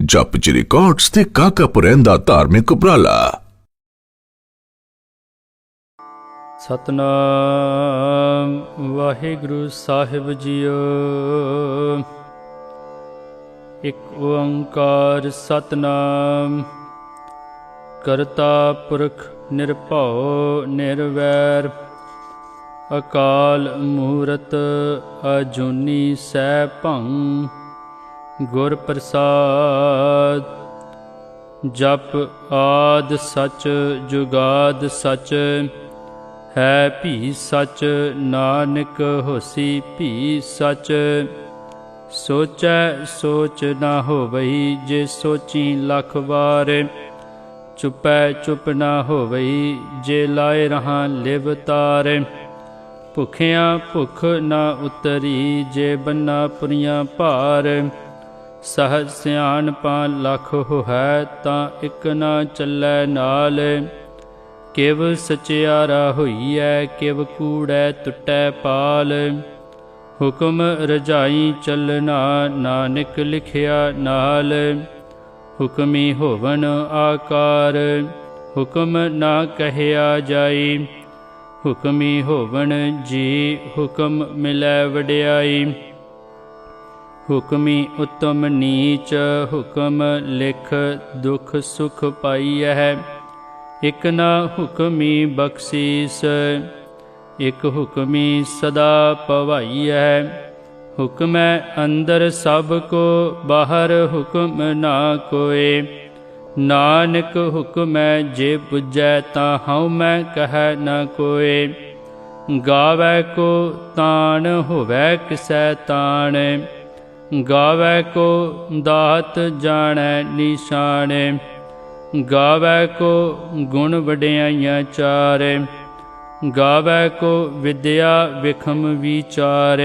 ਜਪ ਜੀ ਰਿਕਾਰਡਸ ਤੇ ਕਾਕਾਪੁਰੈਨ ਦਾ ਧਾਰਮਿਕ ਉਪਰਾਲਾ। ਸਤਨਾਮ ਵਾਹਿਗੁਰੂ ਸਾਹਿਬ ਜੀਓ। ਇਕ ਓੰਕਾਰ ਸਤਨਾਮ ਕਰਤਾ ਪੁਰਖ ਨਿਰਭਉ ਨਿਰਵੈਰ ਅਕਾਲ ਮੂਰਤ ਅਜੂਨੀ ਸੈਭੰ ਗੁਰ ਪ੍ਰਸਾਦ। ਜਪ ਆਦ ਸਚ ਜੁਗਾਦ ਸਚ ਹੈ ਭੀ ਸਚ ਨਾਨਕ ਹੋਸੀ ਭੀ ਸਚ। ਸੋਚੈ ਸੋਚ ਨਾ ਹੋਵਈ ਜੇ ਸੋਚੀ ਲੱਖ ਵਾਰ। ਚੁਪੈ ਚੁਪ ਨਾ ਹੋਵਈ ਜੇ ਲਾਏ ਰਹਾ ਲਿਵ ਤਾਰ। ਭੁਖਿਆਂ ਭੁਖ ਨਾ ਉਤਰੀ ਜੇ ਬੰਨਾ ਪੁਰੀਆਂ ਭਾਰ। ਸਹਜ ਸਿਆਣਪਾਂ ਲੱਖ ਹੋਹੈ ਤਾਂ ਇਕ ਨਾ ਚੱਲੈ ਨਾਲ। ਕਿਵ ਸਚਿਆਰਾ ਹੋਈਐ ਕਿਵ ਕੂੜੈ ਟੁੱਟੈ ਪਾਲ। ਹੁਕਮ ਰਜਾਈ ਚੱਲਣਾ ਨਾਨਕ ਲਿਖਿਆ ਨਾਲ। ਹੁਕਮੀ ਹੋਵਨ ਆਕਾਰ ਹੁਕਮ ਨਾ ਕਹਿਆ ਜਾਈ। ਹੁਕਮੀ ਹੋਵਨ ਜੀ ਹੁਕਮ ਮਿਲੈ ਵਡਿਆਈ। ਹੁਕਮੀ ਉਤਮ ਨੀਚ ਹੁਕਮ ਲਿਖ ਦੁਖ ਸੁਖ ਪਾਈਐ। ਇਕ ਨਾ ਹੁਕਮੀ ਬਖਸ਼ੀਸ ਇਕ ਹੁਕਮੀ ਸਦਾ ਭਵਾਈਐ। ਹੁਕਮੈ ਅੰਦਰ ਸਭ ਕੋ ਬਾਹਰ ਹੁਕਮ ਨਾ ਕੋਇ। ਨਾਨਕ ਹੁਕਮੈ ਜੇ ਬੁਝੈ ਤਾਂ ਹਉ ਮੈਂ ਕਹੈ ਨਾ ਕੋਇ। ਗਾਵੈ ਕੋ ਤਾਣ ਹੋਵੈ ਕਿਸੈ ਤਾਣ। ਗਾਵੈ ਕੋ ਦਾਤ ਜਾਣੈ ਨਿਸ਼ਾਨ। ਗਾਵੈ ਕੋ ਗੁਣ ਵਡਿਆਈਆਂ ਚਾਰ। ਗਾਵੈ ਕੋ ਵਿਦਿਆ ਵਿਖਮ ਵਿਚਾਰ।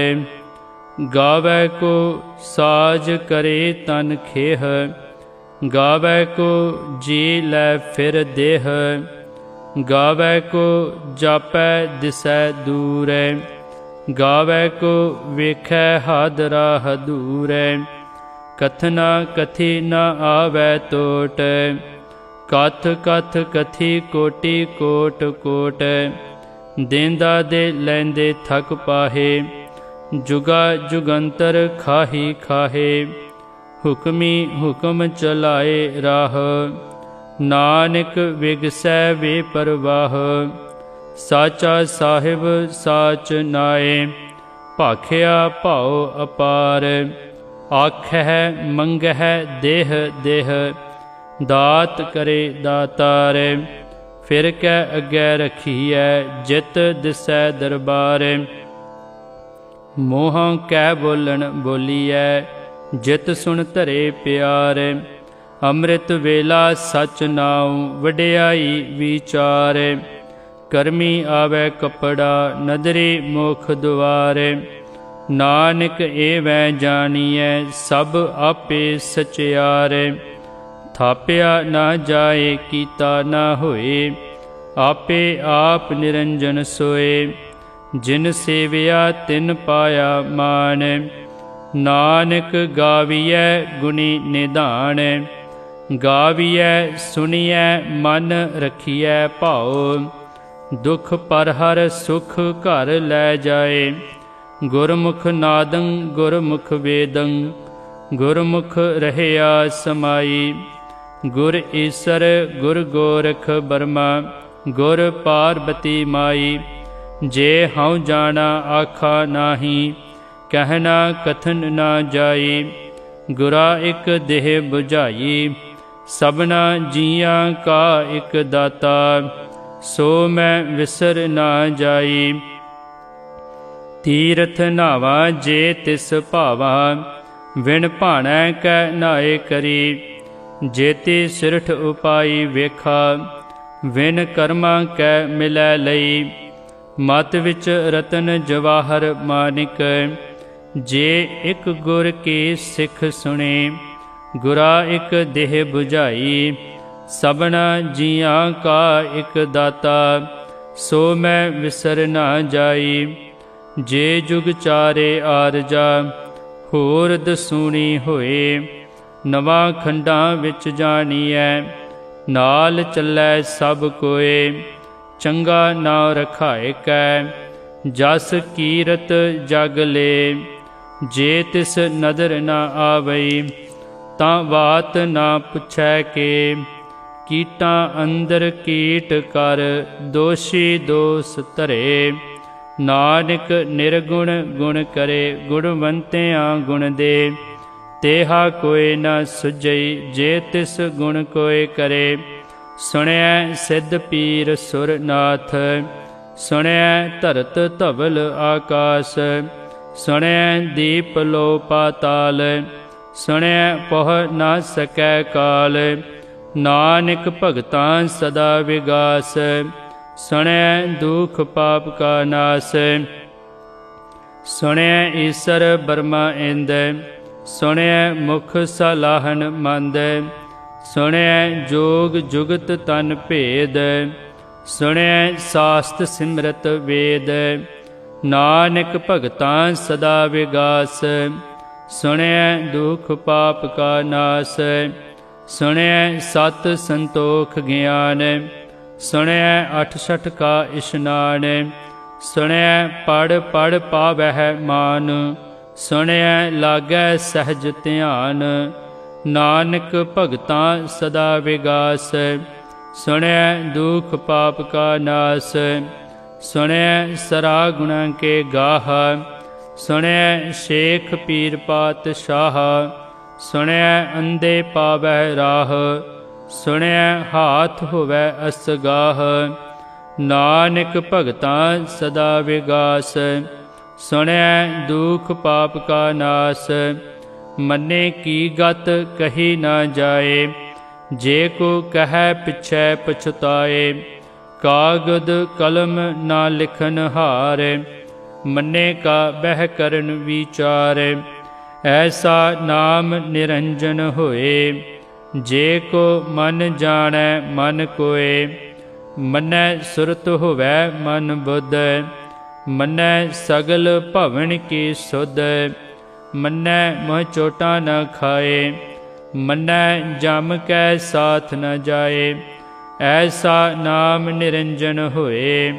ਗਾਵੈ ਕੋ ਸਾਜ ਕਰੇ ਤਨ ਖੇਹ। ਗਾਵੈ ਕੋ ਜੀ ਲੈ ਫਿਰ ਦੇਹ। ਗਾਵੈ ਕੋ ਜਾਪੈ ਦਿਸੈ ਦੂਰੈ। ਗਾਵੈ ਕੋ ਵੇਖੈ ਹਾਦਰਾ ਹਦੂਰੈ। ਕਥਨਾ ਕਥੀ ਨ ਆਵੈ ਟੋਟ। ਕਥ ਕਥ ਕਥੀ ਕੋਟੀ ਕੋਟ ਕੋਟ। ਦੇਂਦਾ ਦੇ ਲੈਂਦੇ ਥਕ ਪਾਹੇ। ਜੁਗਾ ਜੁਗੰਤਰ ਖਾਹੀ ਖਾਹੇ। ਹੁਕਮੀ ਹੁਕਮ ਚਲਾਏ ਰਾਹ। ਨਾਨਕ ਵਿਗਸੈ ਵੇ ਪਰਵਾਹ। ਸਾਚਾ ਸਾਹਿਬ ਸਾਚ ਨਾਏ ਭਾਖਿਆ ਭਾਉ ਅਪਾਰ। ਆਖਹਿ ਮੰਗਹਿ ਦੇਹ ਦੇਹ ਦਾਤ ਕਰੇ ਦਾਤਾਰ। ਫਿਰ ਕੈ ਅੱਗੇ ਰਖੀਐ ਜਿਤ ਦਿਸੈ ਦਰਬਾਰ। ਮੋਹਾਂ ਕੈ ਬੋਲਣ ਬੋਲੀਐ ਜਿਤ ਸੁਣ ਧਰੇ ਪਿਆਰ। ਅੰਮ੍ਰਿਤ ਵੇਲਾ ਸਚ ਨਾਉ ਵਡਿਆਈ ਵਿਚਾਰ। ਕਰਮੀ ਆਵੈ ਕਪੜਾ ਨਦਰੀ ਮੁਖ ਦੁਆਰ। ਨਾਨਕ ਏਵੈ ਜਾਣੀਐ ਸਭ ਆਪੇ ਸਚਿਆਰ। ਥਾਪਿਆ ਨਾ ਜਾਏ ਕੀਤਾ ਨਾ ਹੋਏ। ਆਪੇ ਆਪ ਨਿਰੰਜਨ ਸੋਏ। ਜਿਨ ਸੇਵਿਆ ਤਿਨ ਪਾਇਆ ਮਾਨ। ਨਾਨਕ ਗਾਵੀਐ ਗੁਣੀ ਨਿਧਾਨ। ਗਾਵੀਐ ਸੁਣੀਐ ਮਨ ਰਖੀਐ ਭਾਉ। ਦੁਖ ਪਰ ਹਰ ਸੁਖ ਘਰ ਲੈ ਜਾਏ। ਗੁਰਮੁਖ ਨਾਦੰ ਗੁਰਮੁਖ ਵੇਦੰ ਗੁਰਮੁਖ ਰਹਿਆ ਸਮਾਈ। ਗੁਰ ਈਸਰ ਗੁਰ ਗੋਰਖ ਬਰਮਾ ਗੁਰ ਪਾਰਬਤੀ ਮਾਈ। ਜੇ ਹਉ ਜਾਣਾ ਆਖਾ ਨਾਹੀ ਕਹਿਣਾ ਕਥਨ ਨਾ ਜਾਈ। ਗੁਰਾ ਇਕ ਦੇਹ ਬੁਝਾਈ ਸਭਨਾ ਜੀਆਂ ਕਾ ਇਕ ਦਾਤਾ। ਸੋ ਮੈਂ ਵਿਸਰ ਨਾ ਜਾਈ। ਤੀਰਥ ਨਾਵਾ ਜੇ ਤਿਸ ਭਾਵਾ ਵਿਣ ਭਾਣੈ ਕੈ ਨਾਏ ਕਰੀ। ਜੇਤੀ ਸਿਰਠ ਉਪਾਈ ਵੇਖਾ ਵਿਣ ਕਰਮਾਂ ਕੈ ਮਿਲੈ ਲਈ। ਮਤ ਵਿੱਚ ਰਤਨ ਜਵਾਹਰ ਮਾਨਿਕ ਜੇ ਇਕ ਗੁਰ ਕੀ ਸਿੱਖ ਸੁਣੇ। ਗੁਰਾ ਇਕ ਦੇਹ ਬੁਝਾਈ ਸਭਨਾ ਜੀਆਂ ਕਾ ਇਕ ਦਾਤਾ। ਸੋ ਮੈਂ ਵਿਸਰ ਨਾ ਜਾਈ। ਜੇ ਜੁਗ ਚਾਰੇ ਆਰਜਾ ਹੋਰ ਦਸੂਣੀ ਹੋਏ। ਨਵਾਂ ਖੰਡਾਂ ਵਿੱਚ ਜਾਣੀਐ। ਨਾਲ ਚੱਲੈ ਸਭ ਕੋਏ, ਚੰਗਾ ਨਾਉ ਰਖਾਏ ਕੈ। ਜਸ ਕੀਰਤ ਜਗ ਲੇ, ਜੇ ਤਿਸ ਨਦਰ ਨਾ ਆਵਈ। ਤਾਂ ਬਾਤ ਨਾ ਪੁੱਛੈ ਕੇ, ਕੀਟਾਂ ਅੰਦਰ ਕੀਟ ਕਰ। ਦੋਸ਼ੀ ਦੋਸ ਧਰੇ, ਨਾਨਕ ਨਿਰਗੁਣ ਗੁਣ ਕਰੇ। ਗੁਣਵੰਤਿਆਂ ਗੁਣ ਦੇ, ਤੇਹਾ ਕੋਇ ਨ ਸੁਝਈ। ਜੇ ਤਿਸ ਗੁਣ ਕੋਇ ਕਰੇ, ਸੁਣਿਐ ਸਿੱਧ ਪੀਰ ਸੁਰ ਨਾਥ। ਸੁਣਿਐ ਧਰਤ ਧਵਲ ਆਕਾਸ, ਸੁਣਿਐ ਦੀਪ ਲੋ ਪਾਤਾਲ। ਸੁਣਿਐ ਪਹੁ ਨਾ ਸਕੈ ਕਾਲ, ਨਾਨਕ ਭਗਤਾਂ ਸਦਾ ਵਿਗਾਸ। ਸੁਣਿਐ ਦੁਖ ਪਾਪ ਕਾ ਨਾਸ, ਸੁਣਿਐ ਈਸਰ ਬਰਮਾ ਇੰਦ। ਸੁਣਿਐ ਮੁਖ ਸਲਾਹਨ ਮੰਦ, ਸੁਣਿਐ ਜੋਗ ਜੁਗਤ ਤਨ ਭੇਦ। ਸੁਣਿਐ ਸਾਸਤ ਸਿਮਰਤ ਵੇਦ, ਨਾਨਕ ਭਗਤਾਂ ਸਦਾ ਵਿਗਾਸ। ਸੁਣਿਐ ਦੁਖ ਪਾਪ ਕਾ ਨਾਸ, ਸੁਣਿਐ ਸਤ ਸੰਤੋਖ ਗਿਆਨ। ਸੁਣਿਐ ਅਠ ਸਠ ਕਾ ਇਸ਼ਨਾਨ, ਸੁਣਿਐ ਪੜ ਪੜ ਪਾਵਹਿ ਮਾਨ। ਸੁਣਿਐ ਲਾਗੈ ਸਹਿਜ ਧਿਆਨ, ਨਾਨਕ ਭਗਤਾਂ ਸਦਾ ਵਿਗਾਸ। ਸੁਣਿਐ ਦੁਖ ਪਾਪ ਕਾ ਨਾਸ, ਸੁਣਿਐ ਸਰਾ ਗੁਣਾਂ ਕੇ ਗਾਹ। ਸੁਣਿਐ ਸ਼ੇਖ ਪੀਰ ਪਾਤਸ਼ਾਹ, ਸੁਣਿਐ ਅੰਧੇ ਪਾਵਹਿ ਰਾਹ। ਸੁਣਿਐ ਹਾਥ ਹੋਵੈ ਅਸਗਾਹ, ਨਾਨਕ ਭਗਤਾਂ ਸਦਾ ਵਿਗਾਸ। ਸੁਣਿਐ ਦੁਖ ਪਾਪ ਕਾ ਨਾਸ, ਮੰਨੇ ਕੀ ਗਤ ਕਹੀ ਨਾ ਜਾਏ। ਜੇ ਕੋ ਕਹੈ ਪਿਛੈ ਪਛੁਤਾਏ, ਕਾਗਦ ਕਲਮ ਨਾ ਲਿਖਨ ਹਾਰ। ਮੰਨੇ ਕਾ ਬਹਿ ਕਰਨ ਵਿਚਾਰ, ਐਸਾ ਨਾਮ ਨਿਰੰਜਨ ਹੋਏ। ਜੇ ਕੋ ਮਨ ਜਾਣੈ ਮਨ ਕੋਏ, ਮੰਨੈ ਸੁਰਤ ਹੋਵੈ ਮਨ ਬੁੱਧ। ਮੰਨੈ ਸਗਲ ਭਵਨ ਕੀ ਸੁਧ, ਮੰਨੈ ਮੋਹ ਚੋਟਾਂ ਨ ਖਾਏ। ਮੰਨੈ ਜਮ ਕੈ ਸਾਥ ਨ ਜਾਏ, ਐਸਾ ਨਾਮ ਨਿਰੰਜਨ ਹੋਏ।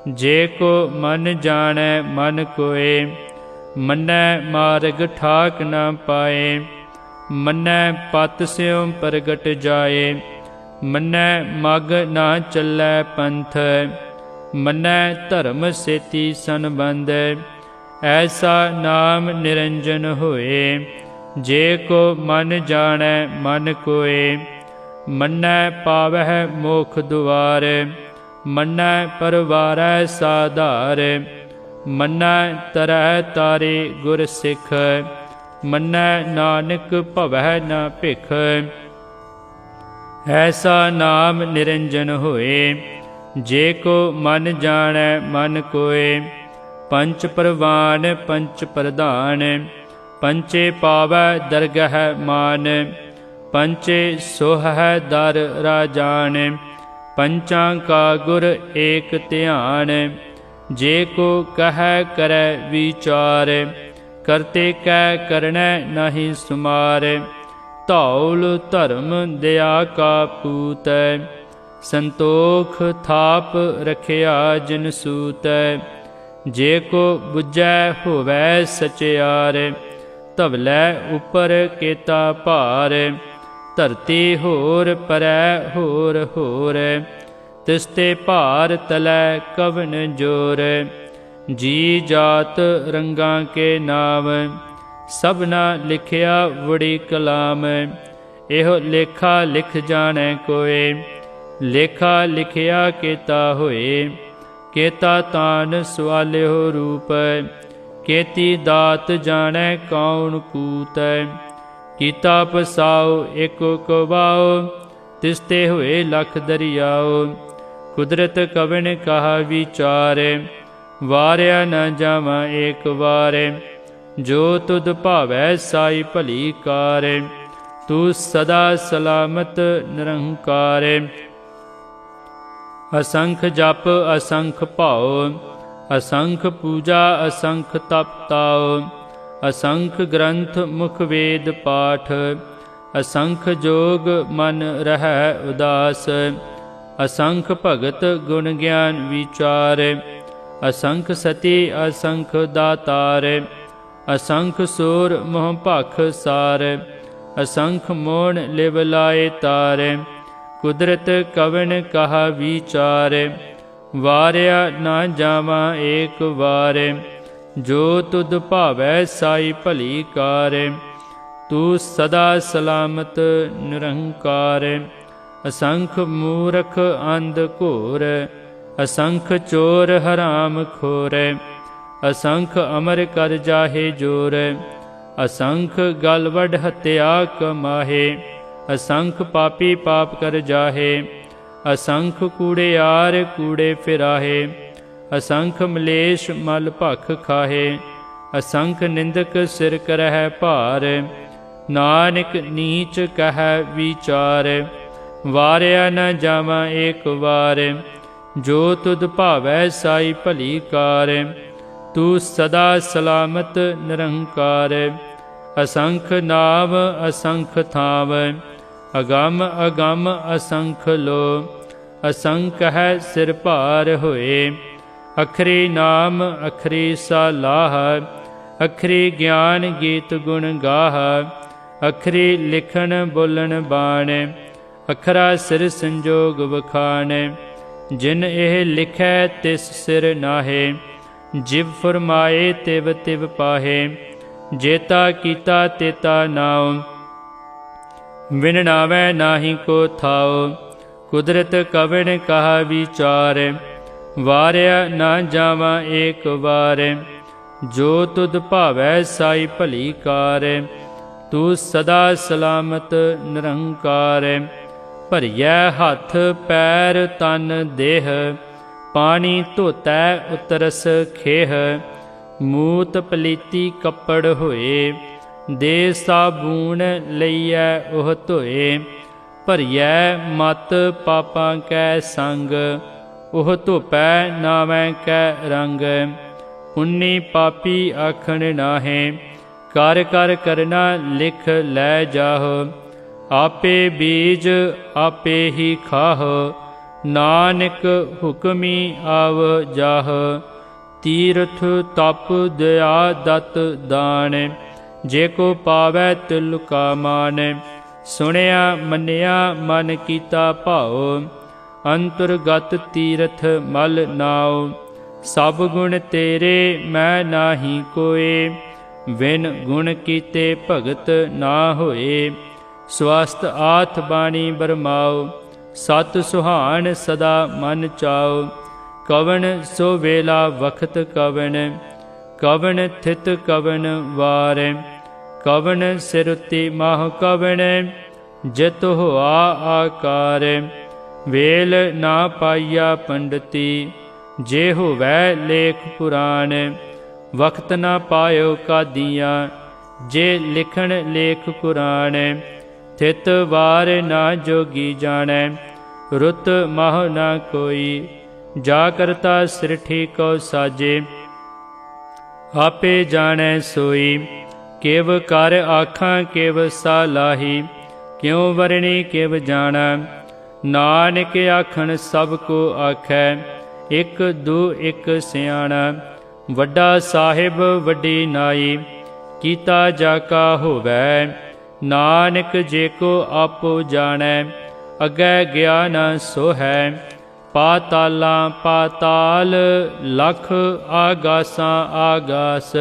ਜੇ ਕੋ ਮਨ ਜਾਣੈ ਮਨ ਕੋਏ, ਮੰਨੈ ਮਾਰਗ ਠਾਕ ਨ ਪਾਏ। ਮੰਨੈ ਪਤ ਸਿਉ ਪ੍ਰਗਟ ਜਾਏ, ਮੰਨੈ ਮਗ ਨਾ ਚੱਲੈ ਪੰਥ। ਮੰਨੈ ਧਰਮ ਸੇਤੀ ਸੰਬੰਧ, ਐਸਾ ਨਾਮ ਨਿਰੰਜਨ ਹੋਏ। ਜੇ ਕੋ ਮਨ ਜਾਣੈ ਮਨ ਕੋਏ, ਮੰਨੈ ਪਾਵਹਿ ਮੋਖ ਦੁਆਰ। ਮੰਨੈ ਪਰਵਾਰੈ ਸਾਧਾਰ, ਮੰਨੈ ਤਰੈ ਤਾਰੇ ਗੁਰ ਸਿੱਖ। ਮੰਨੈ ਨਾਨਕ ਭਵੈ ਨ ਭਿਖ, ਐਸਾ ਨਾਮ ਨਿਰੰਜਨ ਹੋਏ। ਜੇ ਕੋ ਮਨ ਜਾਣੈ ਮਨ ਕੋਏ, ਪੰਚ ਪਰਵਾਨ ਪੰਚ ਪ੍ਰਧਾਨ। ਪੰਚੇ ਪਾਵੈ ਦਰਗਹਿ ਮਾਨ, ਪੰਚੇ ਸੋਹੈ ਦਰ ਰਾਜਾਨ। ਪੰਚਾਂ ਕਾ ਗੁਰ ਏਕ ਧਿਆਨ, ਜੇ ਕੋ ਕਹੈ ਕਰੈ ਵਿਚਾਰ। ਕਰਤੇ ਕੈ ਕਰਣੈ ਨਾਹੀ ਸੁਮਾਰ, ਧੌਲ ਧਰਮ ਦਇਆ ਕਾ ਪੂਤ। ਸੰਤੋਖ ਥਾਪ ਰਖਿਆ ਜਿਨ ਸੂਤ, ਜੇ ਕੋ ਬੁਝੈ ਹੋਵੈ ਸਚਿਆਰ। ਧਵਲੈ ਉਪਰ ਕੇਤਾ ਭਾਰ, ਧਰਤੀ ਹੋਰ ਪਰੈ ਹੋਰ ਹੋਰ। ਤਿਸਤੇ ਭਾਰ ਤਲੈ ਕਵਨ ਜੋਰ, ਜੀ ਜਾਤ ਰੰਗਾਂ ਕੇ ਨਾਮ। ਸਭਨਾ ਲਿਖਿਆ ਵੜੀ ਕਲਾਮ, ਇਹੋ ਲੇਖਾ ਲਿਖ ਜਾਣੈ ਕੋਏ। ਲੇਖਾ ਲਿਖਿਆ ਕੇਤਾ ਹੋਏ, ਕੇਤਾ ਤਾਨ ਸਵਾਲਿਓ ਰੂਪ। ਕੇਤੀ ਦਾਤ ਜਾਣੈ ਕੌਣ ਕੂਤ, ਕੀਤਾ ਪਸਾਉ ਏਕੋ ਕਵਾਉ। ਤਿਸਤੇ ਹੋਏ ਲਖ ਦਰਿਆਉ, ਕੁਦਰਤ ਕਵਨ ਕਹਾ ਵਿਚਾਰ। ਵਾਰਿਆ ਨ ਜਾਵਾਂ ਏਕ ਵਾਰ, ਜੋ ਤੁਧ ਭਾਵੈ ਸਾਈ ਭਲੀ ਕਾਰ। ਤੂੰ ਸਦਾ ਸਲਾਮਤ ਨਿਰੰਕਾਰ, ਅਸੰਖ ਜਪ ਅਸੰਖ ਭਾਉ। ਅਸੰਖ ਪੂਜਾ ਅਸੰਖ ਤਪ ਤਾਉ, ਅਸੰਖ ਗ੍ਰੰਥ ਮੁਖ ਵੇਦ ਪਾਠ। असंख जोग मन रहै उदास। असंख भगत गुण ज्ञान विचार। असंख सती असंख दातार। असंख सूर मोह भख सार। असंख मोण लिव लाए तार। कुदरत कवन कहा विचार। वारिया ना जावा एक वार। जो तुद भावै साई भली कार। तू सदा सलामत निरंकार। असंख मूरख अंध घोर। असंख चोर हराम खोर। असंख अमर कर जाहे जोर। असंख गल वड हत्या कमाहे। असंख पापी पाप कर जाहे। असंख कूड़ेयार कूड़े फिराहे। असंख मलेश मल भख खाहे। असंख निंदक सिर करह भार। नानक नीच कह विचार। वारिया न जावा एक वार। जो तुद भावै साई भली कार। तू सदा सलामत निरंकार। असंख नाव असंख थाव। अगम अगम असंख लो। असंख है सिर भार होए। अखरी नाम अखरी सलाह। अखरी ज्ञान गीत गुण गाह। अखरी लिखन बोलन बाण। अखरा सिर संजोग वखान। जिन एह लिखै तिस सिर नाहे। जिव फरमाए तिव तिव पाहे। जेता कीता तेता नाओ। बिन नावै नाहि को थाओ। कुदरत कवन कहा विचार। वारिया ना जावा एक वार। जो तुद भावै साई भली कार। तू सदा सलामत निरंकार। भरिया हथ पैर तन देह। पानी धोतै उतरस खेह। मूत पलीती कपड़ होए। दे साबून लईऐ ओह धोए। भरिया मत पापां कै संग। ओह धोपै नावै कै रंग। पुन्नी पापी आखण नाहे। कर कर करना लिख लै जाहो। आपे बीज आपे ही खाहो। नानक हुक्मी आव जाह। तीरथ तप दया दत दान। जे को पावै तिल का मान। सुनिया मनिया मन कीता भाओ। अंतुरगत तीरथ मल नाओ। सब गुण तेरे मैं नाही कोय। बिन गुण कीते भगत ना होए। स्वस्थ आथ बाणी बरमाओ। सत सुहान सदा मन चाओ। कवन सो वेला वखत कवन। कवन थित कवन वार। कवन सिरुति माह कवन। जित होआ आकार। वेल ना पाइया पंडिती। जे होवै लेख पुराण। वक्त ना पायो कादियाँ। जे लिखण लेख कुरान। थित वार ना जोगी जानै। रुत माह ना कोई। जा करता सिरठी को साजे। आपे जानै सोई। केव कर आखां केव सालाही। क्यों वरणी केव जाना। नानक आखण सब को आखै। एक दू एक सियाणा। वड्डा साहिब वड्डी नाई। कीता जाका होवै। नानक जे को आपो जानै। अगै गया न सो है। पातालां पाताल। लख आगासां आगास।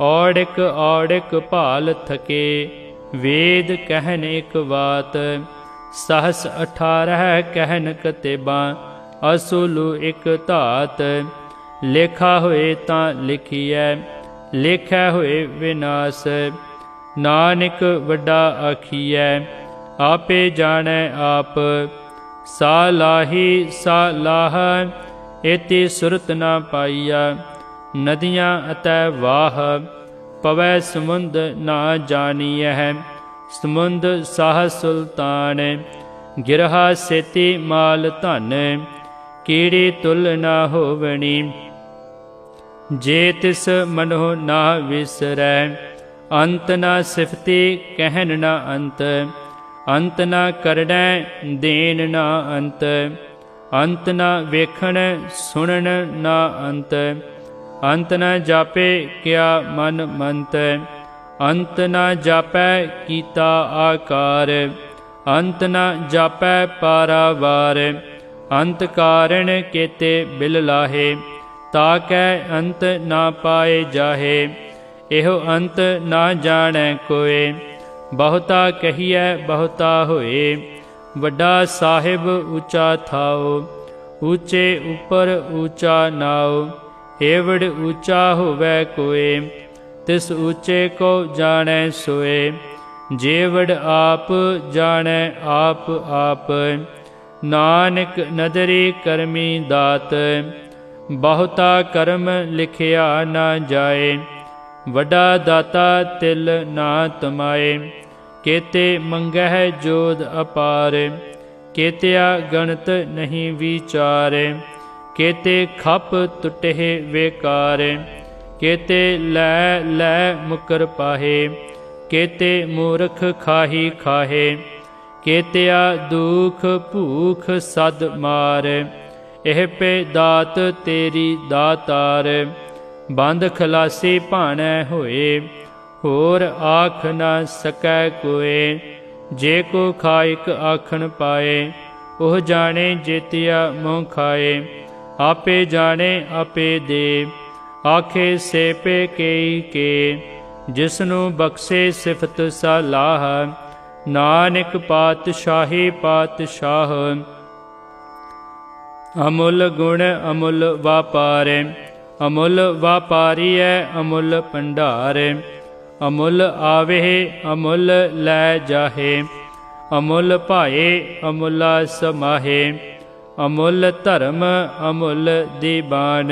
औड़िक औड़िक भाल थके। वेद कहन एक बात। सहस 18 कहन कतेबां। असुलु एक धात। लेखा होए तां लिखिਐ। लेखै होए विनाश। नानक वड्डा आखिਐ। आपे जाणै आप। सालाही सालाह। एति सुरत ना पाइया। नदियाँ अतै वाह। पवै समुंद ना जानियह। समुंद साह सुल्तान। गिरहा सेती माल धन। कीड़ी तुल ना होवनी। जे तिस मनो ना विसरै। ਅੰਤ ਨਾ ਸਿਫਤੀ ਕਹਿਨ ਨਾ ਅੰਤ, ਅੰਤ ਨਾ ਕਰੜੈ ਦੇਨ ਨਾ ਅੰਤ, ਅੰਤ ਨਾ ਵੇਖਣ ਸੁਣਨ ਨਾ ਅੰਤ, ਅੰਤ ਨਾ ਜਾਪੇ ਕਿਆ ਮਨ ਮੰਤ, ਅੰਤ ਨਾ ਜਾਪੈ ਕੀਤਾ ਆਕਾਰ, ਅੰਤ ਨਾ ਜਾਪੈ ਪਾਰਾਵਾਰ, ਅੰਤ ਕਾਰਣ ਕੇਤੇ ਬਿਲ ਲਾਹੇ, ਤਾਕੈ ਅੰਤ ਨਾ ਪਾਏ ਜਾਹੇ, ਇਹੋ ਅੰਤ ਨਾ ਜਾਣੈ ਕੋਏ, ਬਹੁਤਾ ਕਹੀਐ ਬਹੁਤਾ ਹੋਏ, ਵੱਡਾ ਸਾਹਿਬ ਉੱਚਾ ਥਾਓ, ਉੱਚੇ ਉੱਪਰ ਉੱਚਾ ਨਾਉ, ਏਵੜ ਉੱਚਾ ਹੋਵੈ ਕੋਏ, ਤਿਸ ਉੱਚੇ ਕੋ ਜਾਣੈ ਸੋਏ, ਜੇਵੜ ਆਪ ਜਾਣੈ ਆਪ ਆਪ, ਨਾਨਕ ਨਦਰੀ ਕਰਮੀ ਦਾਤ, ਬਹੁਤਾ ਕਰਮ ਲਿਖਿਆ ਨਾ ਜਾਏ, ਵੱਡਾ ਦਾਤਾ ਤਿਲ ਨਾ ਤਮਾਏ, ਕੇਤੇ ਮੰਗਹਿ ਜੋਦ ਅਪਾਰ, ਕੇਤਿਆ ਗਣਤ ਨਹੀਂ ਵਿਚਾਰ, ਕੇਤੇ ਖਪ ਟੁਟਹਿ ਵੇਕਾਰ, ਕੇਤੇ ਲੈ ਲੈ ਮੁਕਰ ਪਾਹੇ, ਕੇਤੇ ਮੂਰਖ ਖਾਹੀ ਖਾਹੇ, ਕੇਤਿਆ ਦੁਖ ਭੂਖ ਸਦ ਮਾਰ, ਇਹ ਪੇ ਦਾਤ ਤੇਰੀ ਦਾਤਾਰ, ਬੰਦ ਖਲਾਸੀ ਭਾਣੈ ਹੋਏ, ਹੋਰ ਆਖ ਨਾ ਸਕੈ ਕੋਏ, ਜੇ ਕੋ ਖਾਇਕ ਆਖਣ ਪਾਏ, ਉਹ ਜਾਣੇ ਜੇਤਿਆ ਮੋਹ ਖਾਏ, ਆਪੇ ਜਾਣੇ ਆਪੇ ਦੇ, ਆਖੇ ਸੇ ਪੇ ਕੇਈ ਕੇ, ਜਿਸਨੂੰ ਬਖਸ਼ੇ ਸਿਫਤ ਸਲਾਹ, ਨਾਨਕ ਪਾਤਸ਼ਾਹੀ ਪਾਤਸ਼ਾਹ, ਅਮੁੱਲ ਗੁਣ ਅਮੁੱਲ ਵਾਪਾਰ, ਅਮੁੱਲ ਵਾਪਾਰੀਐ ਅਮੁੱਲ ਭੰਡਾਰ, ਅਮੁੱਲ ਆਵੇ ਅਮੁੱਲ ਲੈ ਜਾਹੇ, ਅਮੁੱਲ ਭਾਏ ਅਮੁੱਲਾ ਸਮਾਹੇ, ਅਮੁੱਲ ਧਰਮ ਅਮੁੱਲ ਦੀਬਾਨ,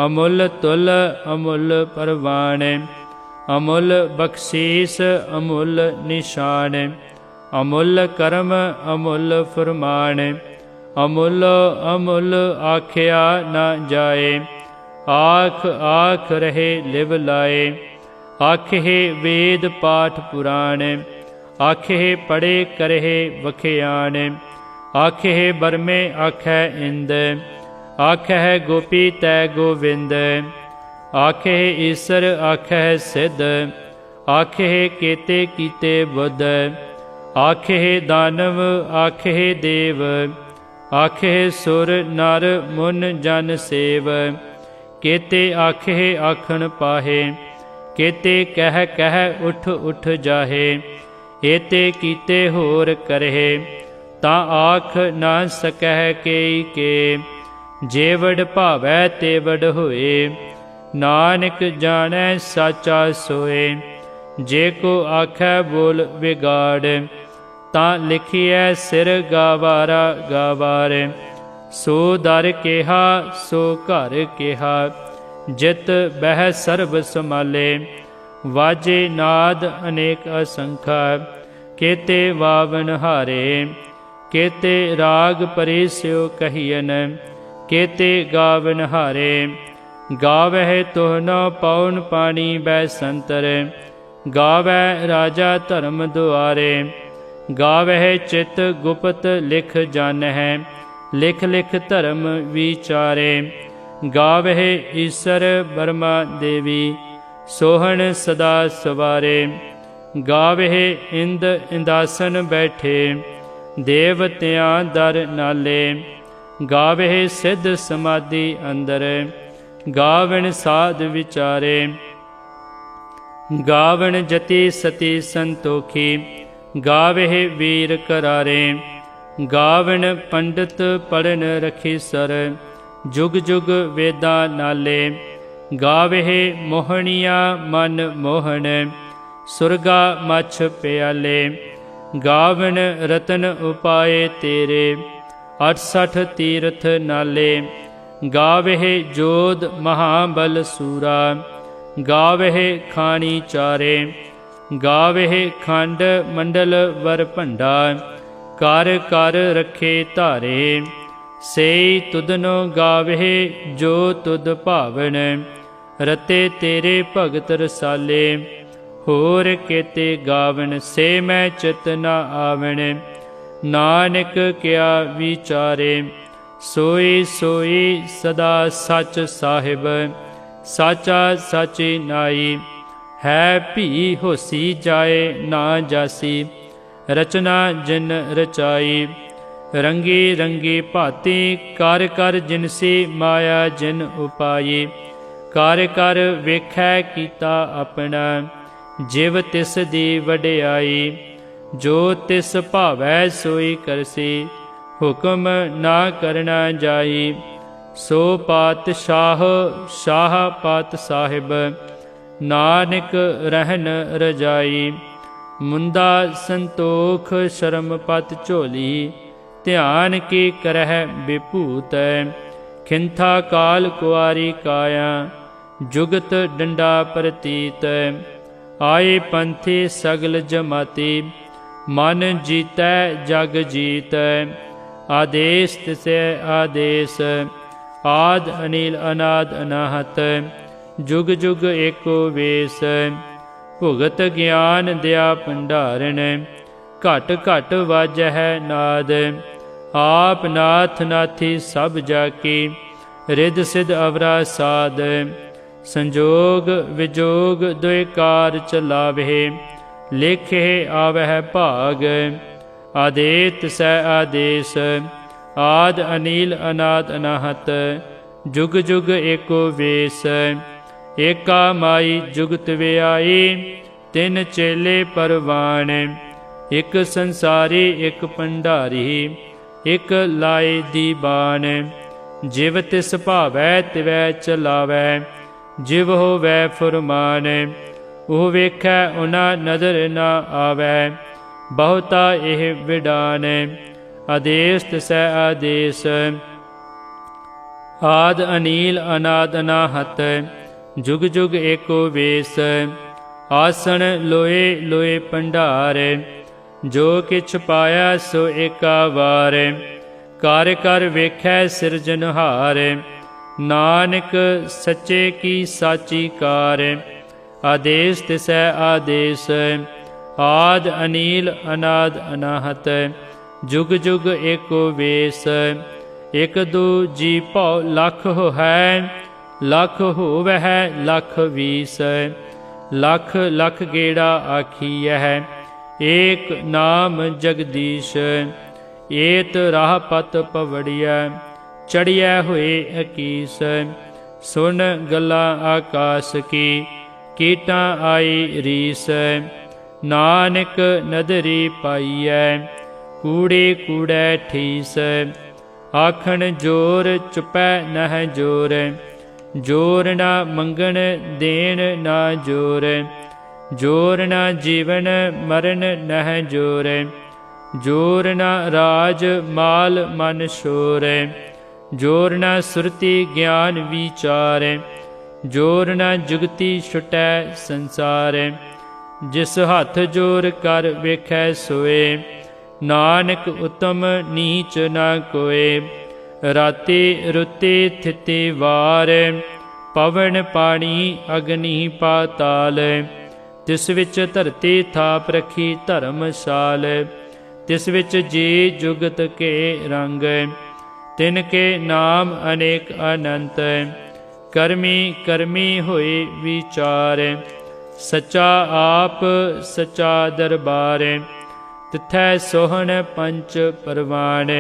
ਅਮੁੱਲ ਤੁਲ ਅਮੁੱਲ ਪਰਵਾਨ, ਅਮੁੱਲ ਬਖਸ਼ੀਸ ਅਮੁੱਲ ਨਿਸ਼ਾਨ, ਅਮੁੱਲ ਕਰਮ ਅਮੁੱਲ ਫਰਮਾਨ, ਅਮੁੱਲ ਅਮੁੱਲ ਆਖਿਆ ਨਾ ਜਾਏ, ਆਖ ਆਖ ਰਹੇ ਲਿਵ ਲਾਏ, ਆਖੇ ਵੇਦ ਪਾਠ ਪੁਰਾਣ, ਆਖੇ ਪੜੇ ਕਰਹਿ ਵਖਿਆਨ, ਆਖੇ ਬਰਮੇ ਆਖੈ ਇੰਦ, ਆਖੈ ਗੋਪੀ ਤੈ ਗੋਵਿੰਦ, ਆਖੇ ਈਸਰ ਆਖੈ ਸਿੱਧ, ਆਖੇ ਕੇਤੇ ਕੀਤੇ ਬੁੱਧ, ਆਖੇ ਦਾਨਵ ਆਖੇ ਦੇਵ, ਆਖੇ ਸੁਰ ਨਰ ਮੁਨ ਜਨ ਸੇਵ, ਕੇਤੇ ਆਖੇ ਆਖਣ ਪਾਹੇ, ਕੇਤੇ ਕਹਿ ਕਹਿ ਉਠ ਉਠ ਜਾਹੇ, ਏਤੇ ਕੀਤੇ ਹੋਰ ਕਰਹਿ, ਤਾਂ ਆਖ ਨਾ ਸਕਹਿ ਕੇਈ ਕੇ, ਜੇਵੜ ਭਾਵੈ ਤੇਵੜ ਹੋਏ, ਨਾਨਕ ਜਾਣੈ ਸਾਚਾ ਸੋਏ, ਜੇ ਕੋ ਆਖੈ ਬੋਲ ਵਿਗਾੜ, ਤਾਂ ਲਿਖੀਐ ਸਿਰ ਗਾਵਾਰਾ ਗਾਵਾਰ, ਸੋ ਦਰ ਕਿਹਾ ਸੋ ਘਰ ਕਿਹਾ, ਜਿਤ ਬਹਿ ਸਰਬ ਸਮਾਲੇ, ਵਾਜੇ ਨਾਦ ਅਨੇਕ ਅਸੰਖਾ, ਕੇਤੇ ਵਾਵਨ ਹਾਰੇ, ਕੇਤੇ ਰਾਗ ਪਰਿਸਿਓ ਕਹੀਨ, ਕੇਤੇ ਗਾਵਨ ਹਾਰੇ, ਗਾਵਹਿ ਤੋਹਨੋ ਪਉਨ ਪਾਣੀ ਬੈ ਸੰਤਰ, ਗਾਵੈ ਰਾਜਾ ਧਰਮ ਦੁਆਰੇ, ਗਾਵਹਿ ਚਿਤ ਗੁਪਤ ਲਿਖ ਜਾਣਹਿ, ਲਿਖ ਲਿਖ ਧਰਮ ਵਿਚਾਰੇ, ਗਾਵਹਿ ਈਸਰ ਬਰਮਾ ਦੇਵੀ, ਸੋਹਣ ਸਦਾ ਸਵਾਰੇ, ਗਾਵਹਿ ਇੰਦ ਇੰਦਾਸਨ ਬੈਠੇ, ਦੇਵਤਿਆਂ ਦਰ ਨਾਲੇ, ਗਾਵਹਿ ਸਿੱਧ ਸਮਾਧੀ ਅੰਦਰ, ਗਾਵਣ ਸਾਧ ਵਿਚਾਰੇ, ਗਾਵਣ ਜਤੀ ਸਤੀ ਸੰਤੋਖੀ, ਗਾਵਹਿ ਵੀਰ ਕਰਾਰੇ, ਗਾਵਣ ਪੰਡਤ ਪੜਨ ਰਖੀ ਸਰ, ਜੁਗ ਜੁਗ ਵੇਦਾਂ ਨਾਲੇ, ਗਾਵਹਿ ਮੋਹਣੀਆਂ ਮਨ ਮੋਹਣ, ਸੁਰਗਾ ਮਛ ਪਿਆਲੇ, ਗਾਵਣ ਰਤਨ ਉਪਾਏ ਤੇਰੇ, 68 ਤੀਰਥ ਨਾਲੇ, ਗਾਵਹਿ ਜੋਧ ਮਹਾਬਲ ਸੂਰਾ, ਗਾਵਹਿ ਖਾਣੀ ਚਾਰੇ, ਗਾਵਹਿ ਖੰਡ ਮੰਡਲ ਵਰ ਭੰਡਾ, ਕਰ ਕਰ ਰਖੇ ਧਾਰੇ, ਸੇਈ ਤੁਧਨੋ ਗਾਵਹਿ ਜੋ ਤੁਧ ਭਾਵਨ, ਰਤੇ ਤੇਰੇ ਭਗਤ ਰਸਾਲੇ, ਹੋਰ ਕੇਤੇ ਗਾਵਨ, ਸੇ ਮੈਂ ਚਿਤ ਨ ਆਵਣ। ਨਾਨਕ ਕਿਆ ਵਿਚਾਰੇ, ਸੋਈ ਸੋਈ ਸਦਾ ਸੱਚ ਸਾਹਿਬ। ਸਾਚਾ ਸਾਚੀ ਨਾਈ, ਹੈ ਭੀ ਹੋਸੀ ਜਾਏ ਨਾ ਜਾਸੀ। ਰਚਨਾ ਜਿਨ ਰਚਾਈ, ਰੰਗੀ ਰੰਗੀ ਭਾਤੀ। ਕਰ ਕਰ ਜਿਨਸੀ ਮਾਇਆ ਜਿਨ ਉਪਾਈ। ਕਰ ਕਰ ਵੇਖੈ ਕੀਤਾ ਆਪਣਾ, ਜਿਵ ਤਿਸ ਦੀ ਵਡਿਆਈ। ਜੋ ਤਿਸ ਭਾਵੈ ਸੋਈ ਕਰਸੀ, ਹੁਕਮ ਨਾ ਕਰਨਾ ਜਾਈ। ਸੋ ਪਾਤਸ਼ਾਹ ਸ਼ਾਹ ਪਾਤ ਸਾਹਿਬ, ਨਾਨਕ ਰਹਿਨ ਰਜਾਈ। ਮੁੰਦਾ ਸੰਤੋਖ ਸ਼ਰਮ ਪਤ ਝੋਲੀ, ਧਿਆਨ ਕੀ ਕਰਹਿ ਬਿਭੂਤ। ਖਿੰਥਾ ਕਾਲ ਕੁਆਰੀ ਕਾਇਆ, ਜੁਗਤ ਡੰਡਾ ਪ੍ਰਤੀਤ। ਆਏ ਪੰਥੀ ਸਗਲ ਜਮਾਤੀ, ਮਨ ਜੀਤੈ ਜਗ ਜੀਤ। ਆਦੇਸ ਤਿਸੈ ਆਦੇਸ, ਆਦ ਅਨੀਲ ਅਨਾਦ ਅਨਾਹਤ। ਜੁਗ ਜੁਗ ਏਕੋ ਵੇਸ, ਭੁਗਤ ਗਿਆਨ ਦਿਆ ਭੰਡਾਰਨ। ਘਟ ਘਟ ਵਾਜਹਿ ਨਾਦ, ਆਪ ਨਾਥ ਨਾਥੀ ਸਭ ਜਾ ਕੀ। ਰਿਦ ਸਿਧ ਅਵਰਾ ਸਾਧ, ਸੰਜੋਗ ਵਿਜੋਗ ਦੁਇ ਕਾਰ ਚਲਾਵੇ। ਲੇਖੇ ਆਵਹਿ ਭਾਗ, ਆਦੇਤ ਸੈ ਆਦੇਸ। ਆਦ ਅਨੀਲ ਅਨਾਦ ਅਨਾਹਤ, ਜੁਗ ਜੁਗ ਏਕੋ ਵੇਸ। ਏਕਾ ਮਾਈ ਜੁਗਤ ਵਿਆਈ, ਤਿੰਨ ਚੇਲੇ ਪਰਵਾਨ। ਇਕ ਸੰਸਾਰੀ ਇਕ ਭੰਡਾਰੀ, ਇਕ ਲਾਏ ਦੀਬਾਨ। ਜਿਵ ਤਿਸ ਭਾਵੈ ਤਿਵੈ ਚਲਾਵੈ, ਜਿਵ ਹੋਵੈ ਫੁਰਮਾਨ। ਉਹ ਵੇਖੈ ਉਨਾ ਨਦਰ ਨਾ ਆਵੈ, ਬਹੁਤਾ ਇਹ ਵਿਡਾਨ। ਆਦੇਸ ਤਿਸੈ ਆਦੇਸ, ਆਦ ਅਨੀਲ ਅਨਾਦ ਅਨਾਹਤ। ਜੁਗ ਜੁਗ ਏਕੋ ਵੇਸ, ਆਸਣ ਲੋਏ ਲੋਏ ਭੰਡਾਰ। ਜੋ ਕਿਛ ਪਾਇਆ ਸੋ ਏਕਾ ਵਾਰ, ਕਰ ਕਰ ਵੇਖੈ ਸਿਰਜਨਹਾਰ। ਨਾਨਕ ਸੱਚੇ ਕੀ ਸਾਚੀ ਕਾਰ, ਆਦੇਸ ਤਿਸੈ ਆਦੇਸ। ਆਦ ਅਨੀਲ ਅਨਾਦ ਅਨਾਹਤ, ਜੁਗ ਜੁਗ ਏਕੋ ਵੇਸ। ਇਕ ਦੂ ਜੀ ਭਉ ਲਖ ਹੈ, ਲਖ ਹੋਵਹਿ ਲਖ ਵੀਸ। ਲਖ ਲਖ ਗੇੜਾ ਆਖੀਐ, ਏਕ ਨਾਮ ਜਗਦੀਸ਼। ਏਤ ਰਾਹ ਪਤ ਪਵੜੀਐ, ਚੜੀਐ ਹੋਏ ਅਕੀਸ। ਸੁਨ ਗੱਲਾਂ ਆਕਾਸ ਕੀ, ਕੀਟਾਂ ਆਈ ਰੀਸ। ਨਾਨਕ ਨਦਰੀ ਪਾਈਐ, ਕੂੜੇ ਕੂੜੈ ਠੀਸ। ਆਖਣ ਜੋਰ ਚੁਪੈ ਨਹਿ ਜੋਰ, ਜੋਰ ਨਾ ਮੰਗਣ ਦੇਣ ਨਾ ਜੋਰ। ਜੋਰ ਨਾ ਜੀਵਨ ਮਰਨ ਨਹਿ ਜੋਰ, ਜੋਰ ਨਾ ਰਾਜ ਮਾਲ ਮਨ ਸ਼ੋਰ। ਜੋਰ ਨਾ ਸੁਰਤੀ ਗਿਆਨ ਵਿਚਾਰ, ਜੋਰ ਨਾ ਜੁਗਤੀ ਛੁਟੈ ਸੰਸਾਰ। ਜਿਸ ਹੱਥ ਜੋਰ ਕਰ ਵੇਖੈ ਸੋਏ, ਨਾਨਕ ਉਤਮ ਨੀਚ ਨਾ ਕੋਏ। ਰਾਤੀ ਰੁੱਤੀ ਥਿਤੀ ਵਾਰ, ਪਵਨ ਪਾਣੀ ਅਗਨੀ ਪਾਤਾਲ। ਤਿਸ ਵਿੱਚ ਧਰਤੀ ਥਾਪ ਰਖੀ ਧਰਮਸ਼ਾਲ। ਤਿਸ ਵਿੱਚ ਜੀ ਜੁਗਤ ਕੇ ਰੰਗ, ਤਿਨ ਕੇ ਨਾਮ ਅਨੇਕ ਅਨੰਤ। ਕਰਮੀ ਕਰਮੀ ਹੋਏ ਵਿਚਾਰ, ਸੱਚਾ ਆਪ ਸੱਚਾ ਦਰਬਾਰ। ਤਿਥੈ ਸੋਹਣ ਪੰਚ ਪਰਵਾਨ,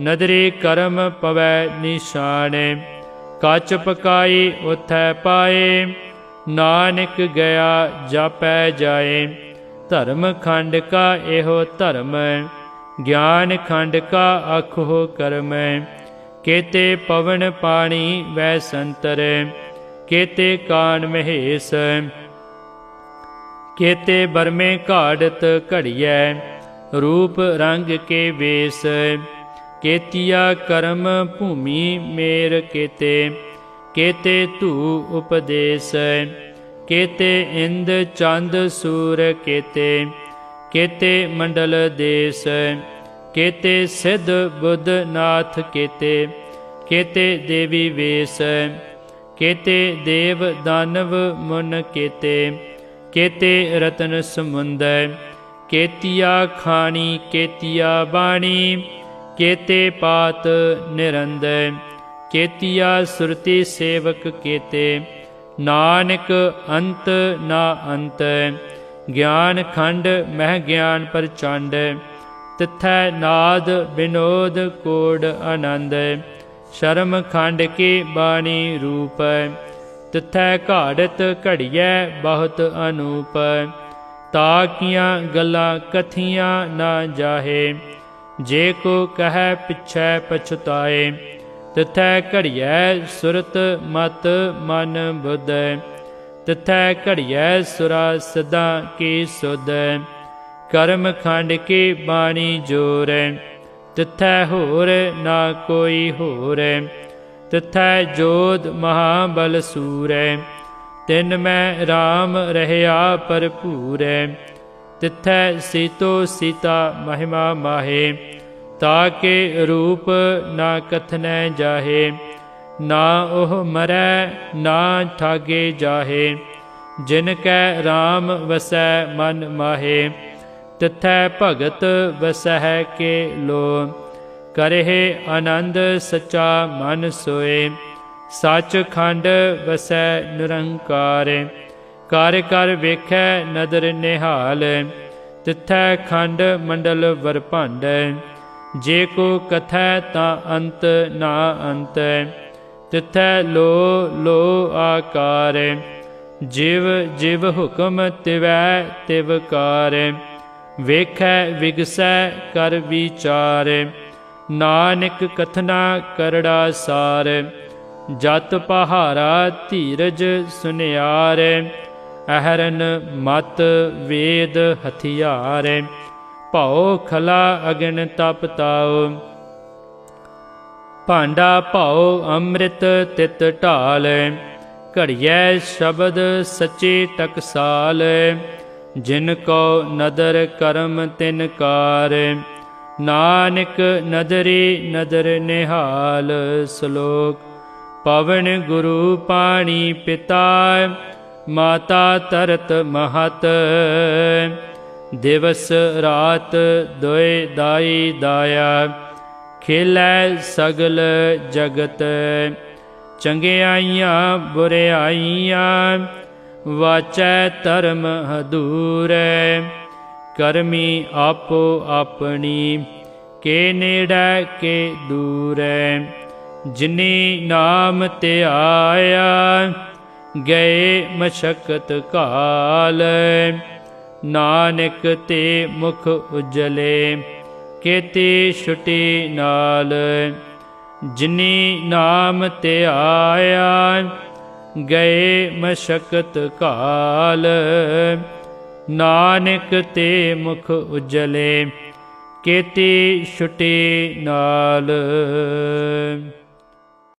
ਨਦਰੀ ਕਰਮ ਪਵੈ ਨਿਸ਼ਾਨ। ਕੱਚ ਪਕਾਈ ਉਥੈ ਪਾਏ, ਨਾਨਕ ਗਿਆ ਜਾਪੈ ਜਾਏ। ਧਰਮ ਖੰਡ ਕਾ ਇਹੋ ਧਰਮ, ਗਿਆਨ ਖੰਡ ਕਾ ਆਖੋ ਕਰਮ। ਕੇਤੇ ਪਵਨ ਪਾਣੀ ਵੈ ਸੰਤਰ, ਕੇਤੇ ਕਾਨ ਮਹੇਸ਼। ਕੇਤੇ ਬਰਮੇ ਘਾੜਤ ਘੜੀਐ, ਰੂਪ ਰੰਗ ਕੇ ਵੇਸ। ਕੇਤੀਆ ਕਰਮ ਭੂਮੀ ਮੇਰ ਕੇਤੇ, ਕੇਤੇ ਧੂ ਉਪਦੇਸ। ਕੇਤੇ ਇੰਦ ਚੰਦ ਸੂਰ ਕੇਤੇ, ਕੇਤੇ ਮੰਡਲ ਦੇਸ। ਕੇਤੇ ਸਿੱਧ ਬੁੱਧ ਨਾਥ ਕੇਤੇ, ਕੇਤੇ ਦੇਵੀ ਵੇਸ। ਕੇਤੇ ਦੇਵ ਦਾਨਵ ਮੁਨ ਕੇਤੇ, केते रतन समुंद केतिया खानी केतिया बाणी केते पात निरंद केतिया सुरति सेवक केते नानक अंत ना अंत ज्ञान खंड मह ज्ञान प्रचंड तिथै नाद विनोद कोड आनंद शर्म खंड की बाणी रूप तिथै घाड़त घड़ियै बहुत अनूप ताकियां गल्लां कथियां ना जाहे जे को कह पिछै पछुताए तिथै घड़ियै सुरत मत मन बुध तिथै घड़ियै सुरा सदा की सुध कर्म खंड की बाणी जोर तिथै होर ना कोई होर तिथै जोध महाबल सूर तिन मैं राम रहया भरपूर तिथै सीतो सीता महिमा माहे ताके रूप ना कथनै जाहे ना ओह मरै ना ठागे जाहे जिनकै राम वसै मन माहे तिथै भगत वसह के लो करहे आनंद सच्चा मन सोए सच खंड वसै निरंकार कर कर वेखै नदर निहाल तिथै खंड मंडल वरभंड जे को कथै ता अंत ना अंत तिथै लो लो आकार जिव जिव हुक्म तिवै तिवकार वेखै विगसै कर विचार नानक कथना करड़ा सार जत पहारा धीरज सुनियार अहरन मत वेद हथियार भाओ खला अगन तप ताओ भांडा भाओ अमृत तित ढाल घड़ियै शब्द सच्चे टकसाल जिनको नदर करम तिन कार नानक नदरे नदर निहाल श्लोक पवन गुरु पाणी पिता माता तरत महत दिवस रात दोए दाई दाया खेलै सगल जगत चंगियाइयां बुरियाइयां वाचै धर्म हदूर करमी आपो अपनी के नेड़ै के दूर जिनी नाम ते आया गए मशक्कत काल नानक ते मुख उजले केते छुटी नाल जिनी नाम ते आया गए मशक्कत काल नानक ते मुख उजले केते छुटी नाल।